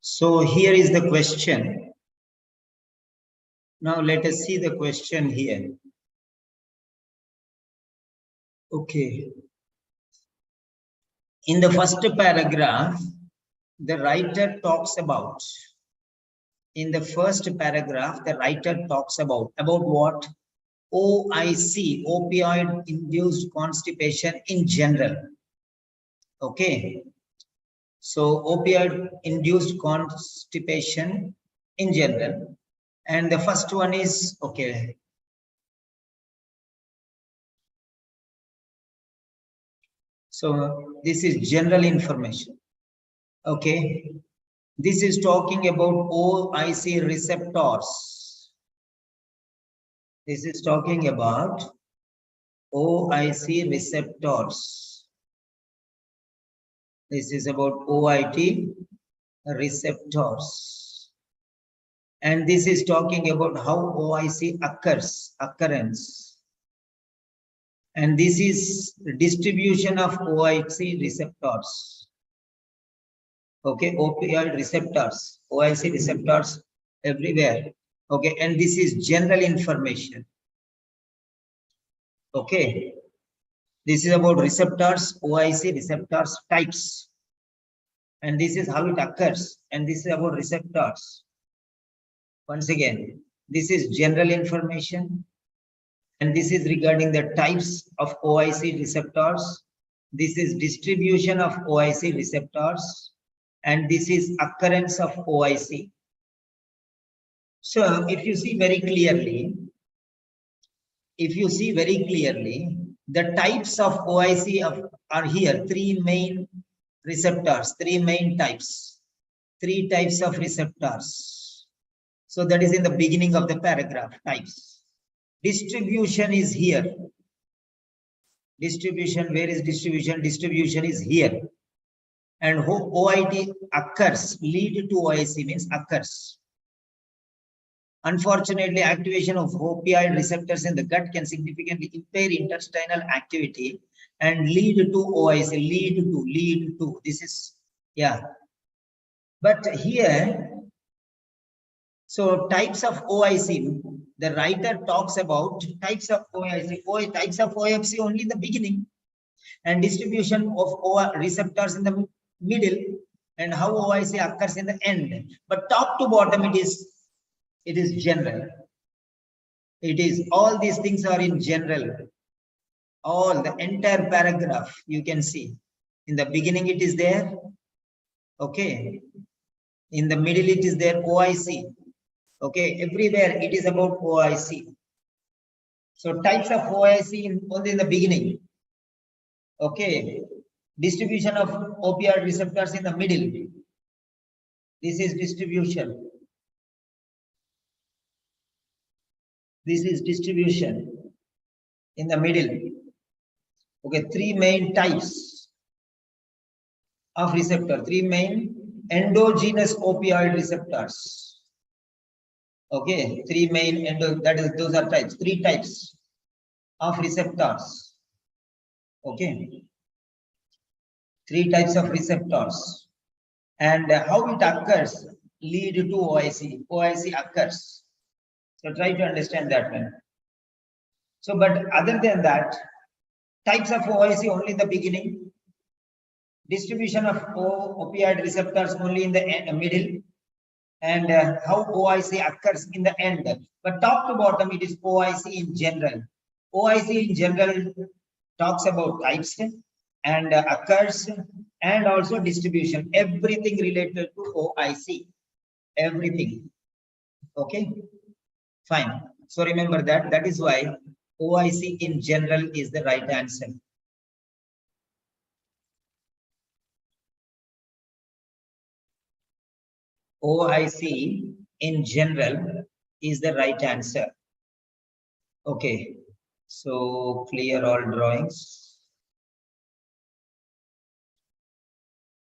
So here is the question. Now let us see the question here. Okay. In the first paragraph, the writer talks about, about what? OIC, opioid-induced constipation in general. Okay. So opioid-induced constipation in general. And the first one is, okay. So this is general information. Okay. This is talking about OIC receptors. This is talking about OIC receptors. This is about OIT receptors. And this is talking about how OIC occurrence. And this is distribution of OIC receptors. Okay, opioid receptors, OIC receptors everywhere. Okay, and this is general information. Okay, this is about receptors, OIC receptors types. And this is how it occurs. And this is about receptors. Once again, this is general information. And this is regarding the types of OIC receptors. This is distribution of OIC receptors. And this is occurrence of OIC. So if you see very clearly, the types of OIC are here, three main receptors, three main types, three types of receptors. So that is in the beginning of the paragraph, types. Distribution is here. Distribution, where is distribution? Distribution is here. And OIT occurs, lead to OIC means occurs. Unfortunately, activation of opioid receptors in the gut can significantly impair intestinal activity and lead to OIC, lead to, this is, yeah. But here, so types of OIC, the writer talks about types of OIC, types of OIC only in the beginning, and distribution of receptors in the middle, and how OIC occurs in the end. But top to bottom, it is general. It is, all these things are in general. All, the entire paragraph, you can see. In the beginning, it is there. Okay. In the middle, it is there, OIC. Okay. Everywhere, it is about OIC. So types of OIC only in the beginning. Okay. Distribution of opioid receptors in the middle. This is distribution. This is distribution in the middle. Okay, three main types of receptor, three main endogenous opioid receptors. Okay, three main those are types, three types of receptors. Okay, three types of receptors. And how it occurs, lead to OIC. OIC occurs. So try to understand that one. So, but other than that, types of OIC only in the beginning, distribution of opioid receptors only in the middle, and how OIC occurs in the end. But top to bottom, it is OIC in general. OIC in general talks about types and occurs, and also distribution, everything related to OIC, everything. Okay, fine. So remember that is why OIC in general is the right answer. OIC in general is the right answer. Okay, so clear all drawings.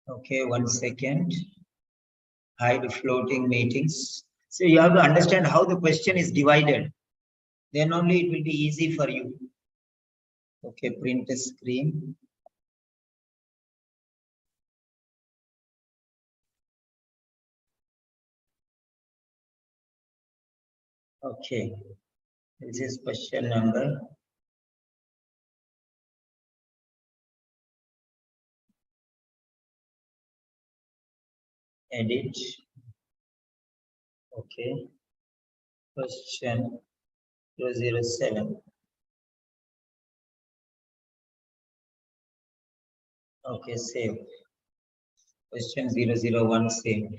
Okay, 1 second. Hide floating meetings. So you have to understand how the question is divided. Then only it will be easy for you. Okay, print a screen. Okay, this is question number. Edit. Okay. Question 207. Okay, save. Question 001, save.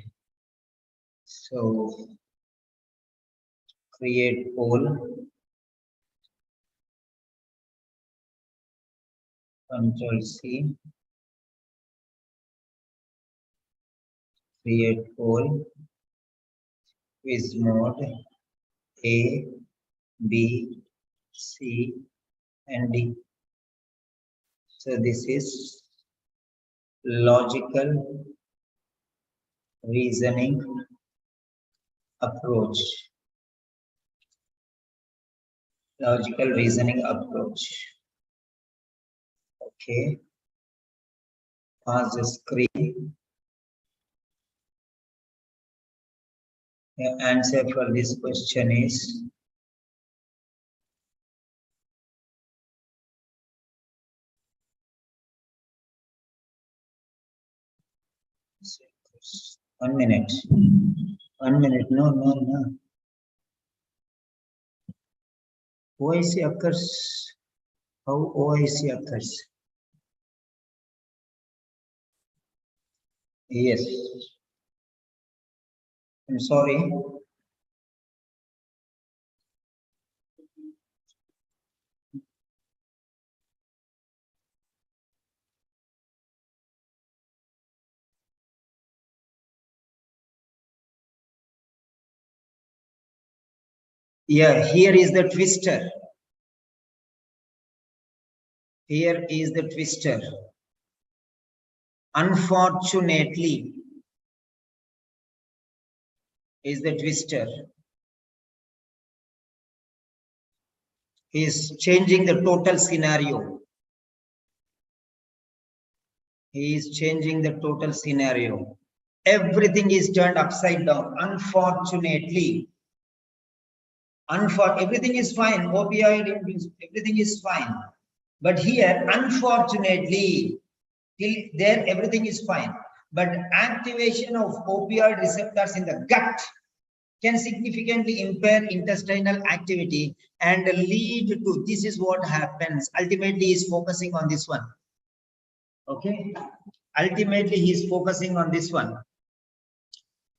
So create poll. Control C. Create poll. Quiz mode A, B, C, and D. So this is logical reasoning approach. Logical reasoning approach. Okay. Pause the screen. The answer for this question is one minute. 1 minute. No. OIC occurs. How OIC occurs? Yes. I'm sorry. Yeah, here is the twister. Here is the twister. Unfortunately, is the twister. He is changing the total scenario. He is changing the total scenario. Everything is turned upside down. Unfortunately, everything is fine. Opioid-induced, everything is fine. But here, unfortunately, till there everything is fine. But activation of opioid receptors in the gut can significantly impair intestinal activity and lead to, this is what happens. Ultimately, he is focusing on this one. Okay. Ultimately, he is focusing on this one.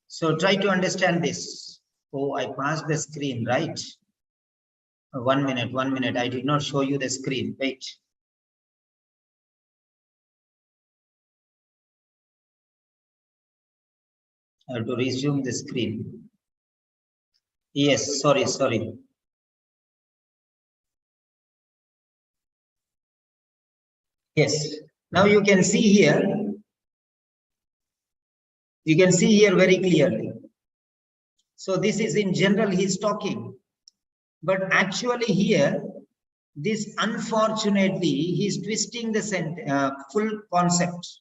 So try to understand this. Oh, I passed the screen, right? 1 minute, 1 minute. I did not show you the screen. Wait. I have to resume the screen. Yes, sorry. Yes. Now you can see here. You can see here very clearly. So this is in general he's talking. But actually here, this unfortunately, he's twisting the full concept.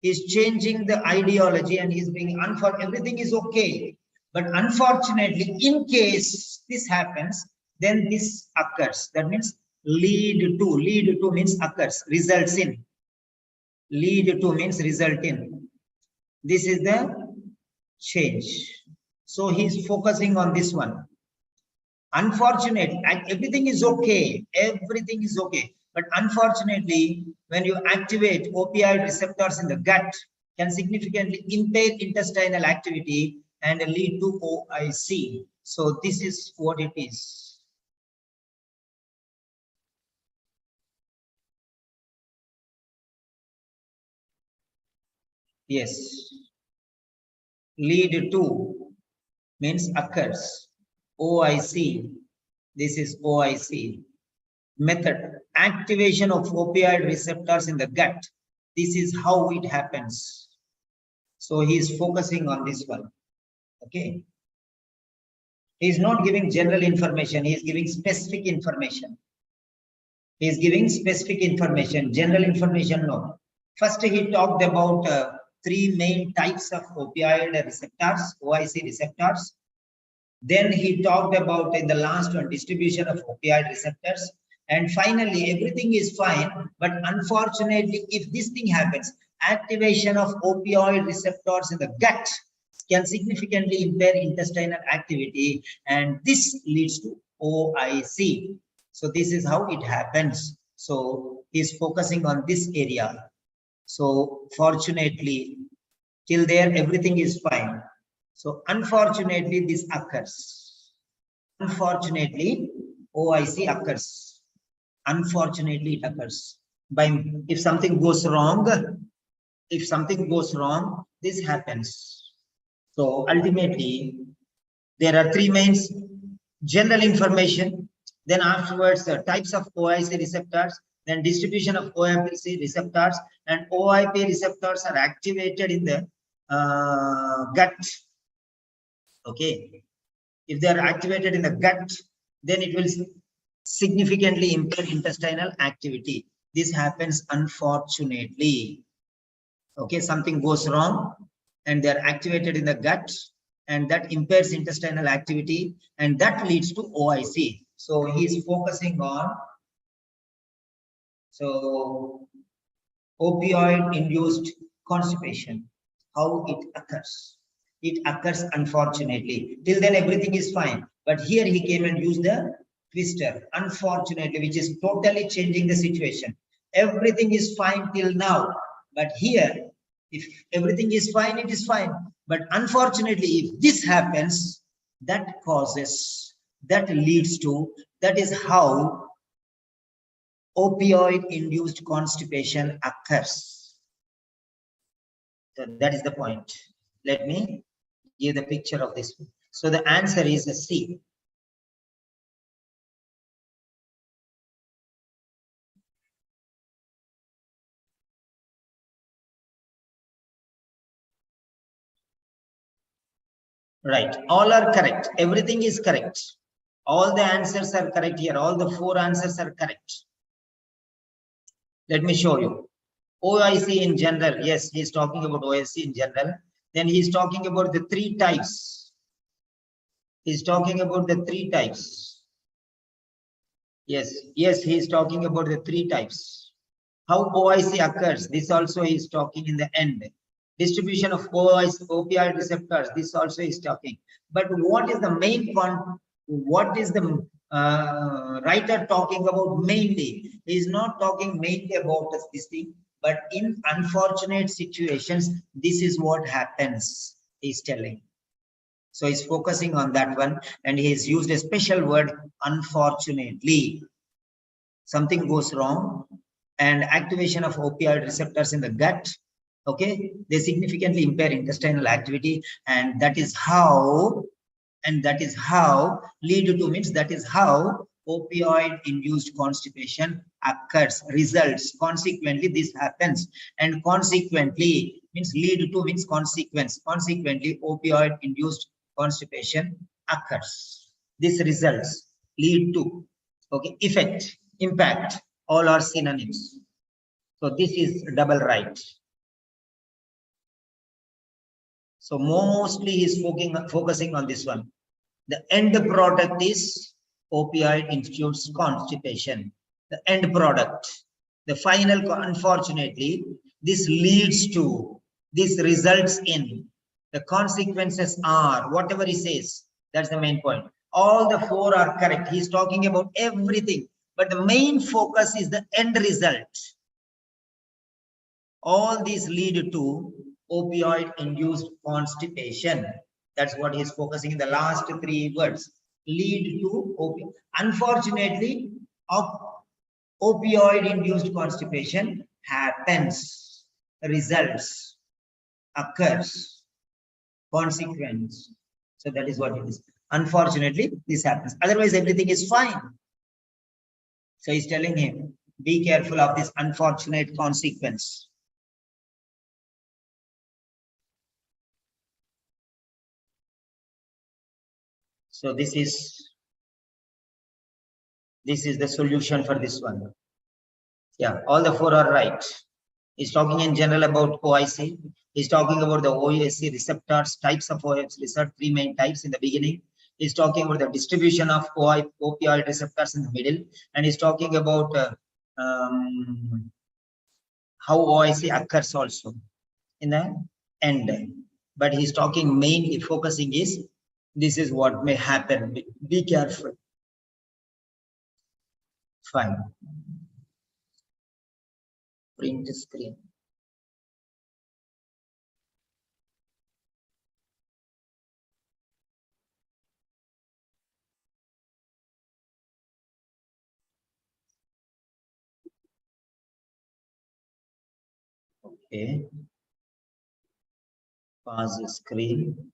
He's changing the ideology and he's being everything is okay. But unfortunately, in case this happens, then this occurs. That means lead to means occurs, results in. Lead to means result in. This is the change. So he's focusing on this one. Unfortunately, everything is okay. Everything is okay. But unfortunately, when you activate opioid receptors in the gut, can significantly impair intestinal activity and lead to OIC. So this is what it is. Yes. Lead to means occurs. OIC. This is OIC. Method. Activation of opioid receptors in the gut. This is how it happens. So he is focusing on this one. Okay. He is not giving general information. He is giving specific information. He is giving specific information. General information, no. First, he talked about 3 main types of opioid receptors, OIC receptors. Then he talked about in the last one distribution of opioid receptors. And finally, everything is fine. But unfortunately, if this thing happens, activation of opioid receptors in the gut can significantly impair intestinal activity. And this leads to OIC. So this is how it happens. So he's focusing on this area. So fortunately, till there, everything is fine. So unfortunately, this occurs. Unfortunately, OIC occurs. Unfortunately, it occurs. If something goes wrong, this happens. So ultimately, there are three main general information. Then afterwards, the types of OIC receptors, then distribution of OIC receptors, and OIP receptors are activated in the gut. Okay, if they are activated in the gut, then it will significantly impair intestinal activity. This happens unfortunately. Okay, something goes wrong and they are activated in the gut, and that impairs intestinal activity, and that leads to OIC. So he is focusing on opioid-induced constipation, how it occurs. It occurs unfortunately. Till then everything is fine. But here he came and used the twister, unfortunately, which is totally changing the situation. Everything is fine till now. But here, if everything is fine, it is fine. But unfortunately, if this happens, that leads to, that is how opioid-induced constipation occurs. So that is the point. Let me give the picture of this. So the answer is a C. Right. All are correct. Everything is correct. All the answers are correct here. All the 4 answers are correct. Let me show you. OIC in general. Yes, he's talking about OIC in general. Then he's talking about the 3 types. He's talking about the 3 types. Yes, he's talking about the 3 types. How OIC occurs. This also is talking in the end. Distribution of opioid receptors. This also is talking. But what is the main point? What is the writer talking about mainly? He is not talking mainly about this thing, but in unfortunate situations, this is what happens, he's telling. So he's focusing on that one, and he has used a special word, unfortunately. Something goes wrong, and activation of opioid receptors in the gut, okay, they significantly impair intestinal activity, and that is how lead to means that is how opioid-induced constipation occurs, results. Consequently, this happens, and consequently means lead to means consequence. Consequently, opioid-induced constipation occurs. This results, lead to, okay, effect, impact, all are synonyms. So this is double right. So mostly he's focusing on this one. The end product is opioid-induced constipation. The end product, the final, unfortunately, this leads to, this results in, the consequences are, whatever he says, that's the main point. All the 4 are correct. He's talking about everything, but the main focus is the end result. All these lead to opioid-induced constipation. That's what he's focusing in the last 3 words. Lead to opioid. Unfortunately, opioid-induced constipation happens, results, occurs, consequence. So that is what it is. Unfortunately, this happens. Otherwise, everything is fine. So he's telling him, be careful of this unfortunate consequence. So this is the solution for this one. Yeah, all the 4 are right. He's talking in general about OIC. He's talking about the OIC receptors, types of OIC receptors, 3 main types in the beginning. He's talking about the distribution of opioid receptors in the middle, and he's talking about how OIC occurs also in the end. But he's talking mainly focusing is this is what may happen. Be careful. Fine. Print screen. Okay. Pause the screen.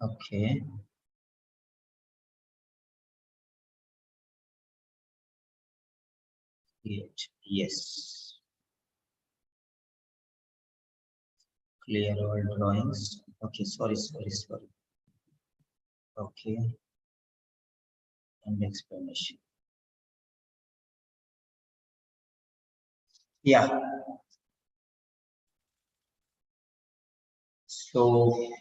Okay. Yes. Clear all drawings. Okay. Sorry. Okay. And explanation. Yeah. So